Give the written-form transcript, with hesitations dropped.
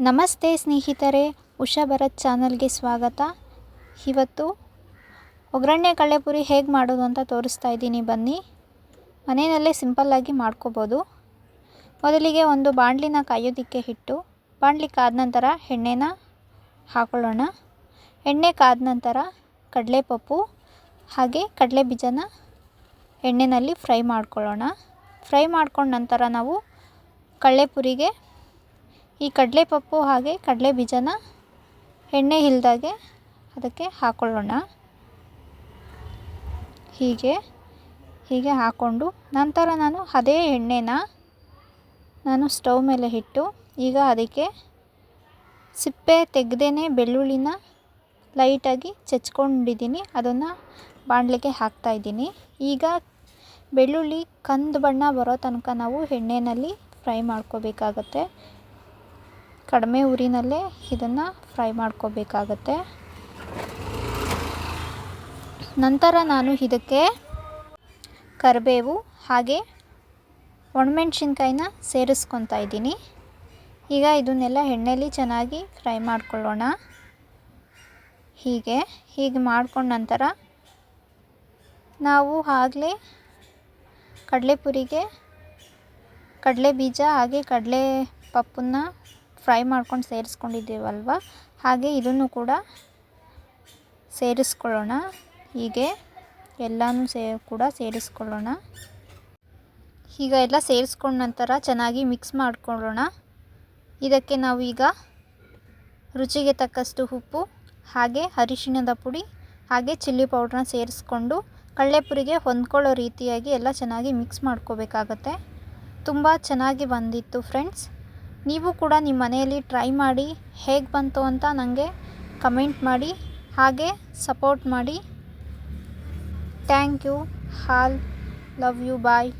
ನಮಸ್ತೆ ಸ್ನೇಹಿತರೆ, ಉಷಾ ಭರತ್ ಚಾನಲ್ಗೆ ಸ್ವಾಗತ. ಇವತ್ತು ಒಗ್ಗರಣೆ ಕಡಲೆಪುರಿ ಹೇಗೆ ಮಾಡೋದು ಅಂತ ತೋರಿಸ್ತಾ ಇದ್ದೀನಿ. ಬನ್ನಿ, ಮನೆಯಲ್ಲೇ ಸಿಂಪಲ್ಲಾಗಿ ಮಾಡ್ಕೋಬೋದು. ಮೊದಲಿಗೆ ಒಂದು ಬಾಣಲಿನ ಕಾಯೋದಕ್ಕೆ ಇಟ್ಟು, ಬಾಣಲಿ ಕಾದ ನಂತರ ಎಣ್ಣೆನ ಹಾಕೊಳ್ಳೋಣ. ಎಣ್ಣೆ ಕಾದ ನಂತರ ಕಡಲೆಪಪ್ಪು ಹಾಗೆ ಕಡಲೆ ಬೀಜನ ಎಣ್ಣೆಯಲ್ಲಿ ಫ್ರೈ ಮಾಡ್ಕೊಳ್ಳೋಣ. ಫ್ರೈ ಮಾಡ್ಕೊಂಡ ನಂತರ ನಾವು ಕಡಲೆಪುರಿಗೆ ಈ ಕಡಲೆಪಪ್ಪು ಹಾಗೆ ಕಡಲೆ ಬೀಜನ ಎಣ್ಣೆ ಇಲ್ದಾಗೆ ಅದಕ್ಕೆ ಹಾಕೊಳ್ಳೋಣ. ಹೀಗೆ ಹಾಕ್ಕೊಂಡು ನಂತರ ನಾನು ಅದೇ ಎಣ್ಣೆನ ಸ್ಟವ್ ಮೇಲೆ ಇಟ್ಟು, ಈಗ ಅದಕ್ಕೆ ಸಿಪ್ಪೆ ತೆಗೆದೇ ಬೆಳ್ಳುಳ್ಳಿನ ಲೈಟಾಗಿ ಚಚ್ಕೊಂಡಿದ್ದೀನಿ, ಅದನ್ನು ಬಾಣಲೆಗೆ ಹಾಕ್ತಾಯಿದ್ದೀನಿ. ಈಗ ಬೆಳ್ಳುಳ್ಳಿ ಕಂದು ಬಣ್ಣ ಬರೋ ತನಕ ನಾವು ಎಣ್ಣೆಯಲ್ಲಿ ಫ್ರೈ ಮಾಡ್ಕೋಬೇಕಾಗತ್ತೆ. ಕಡಿಮೆ ಉರಿನಲ್ಲೇ ಇದನ್ನು ಫ್ರೈ ಮಾಡ್ಕೋಬೇಕಾಗತ್ತೆ. ನಂತರ ನಾನು ಇದಕ್ಕೆ ಕರಿಬೇವು ಹಾಗೆ ಒಣಮೆಣಸಿನ್ಕಾಯಿನ ಸೇರಿಸ್ಕೊತಾ ಇದ್ದೀನಿ. ಈಗ ಇದನ್ನೆಲ್ಲ ಎಣ್ಣೆಯಲ್ಲಿ ಚೆನ್ನಾಗಿ ಫ್ರೈ ಮಾಡ್ಕೊಳ್ಳೋಣ. ಹೀಗೆ ಮಾಡ್ಕೊಂಡ ನಂತರ ನಾವು ಆಗಲೇ ಕಡಲೆಪುರಿಗೆ ಕಡಲೆ ಬೀಜ ಹಾಗೆ ಕಡಲೆ ಪಪ್ಪನ್ನು ಫ್ರೈ ಮಾಡ್ಕೊಂಡು ಸೇರಿಸ್ಕೊಂಡಿದ್ದೀವಲ್ವ, ಹಾಗೆ ಇದನ್ನು ಕೂಡ ಸೇರಿಸ್ಕೊಳ್ಳೋಣ. ಹೀಗೆ ಎಲ್ಲನೂ ಸೇರಿಸ್ಕೊಳ್ಳೋಣ. ಈಗ ಎಲ್ಲ ಸೇರಿಸ್ಕೊಂಡ ನಂತರ ಚೆನ್ನಾಗಿ ಮಿಕ್ಸ್ ಮಾಡ್ಕೊಳ್ಳೋಣ. ಇದಕ್ಕೆ ನಾವು ಈಗ ರುಚಿಗೆ ತಕ್ಕಷ್ಟು ಉಪ್ಪು ಹಾಗೆ ಅರಿಶಿಣದ ಪುಡಿ ಹಾಗೆ ಚಿಲ್ಲಿ ಪೌಡ್ರನ್ನ ಸೇರಿಸ್ಕೊಂಡು ಕಡಲೆಪುರಿಗೆ ಹೊಂದ್ಕೊಳ್ಳೋ ರೀತಿಯಾಗಿ ಎಲ್ಲ ಚೆನ್ನಾಗಿ ಮಿಕ್ಸ್ ಮಾಡ್ಕೋಬೇಕಾಗತ್ತೆ. ತುಂಬ ಚೆನ್ನಾಗಿ ಬಂದಿತ್ತು ಫ್ರೆಂಡ್ಸ್. ನೀವು ಕೂಡ ನಿಮ್ಮ ಮನೆಯಲ್ಲಿ ಟ್ರೈ ಮಾಡಿ ಹೇಗೆ ಬಂತು ಅಂತ ನನಗೆ ಕಮೆಂಟ್ ಮಾಡಿ ಹಾಗೆ ಸಪೋರ್ಟ್ ಮಾಡಿ. Thank you all, love you, bye.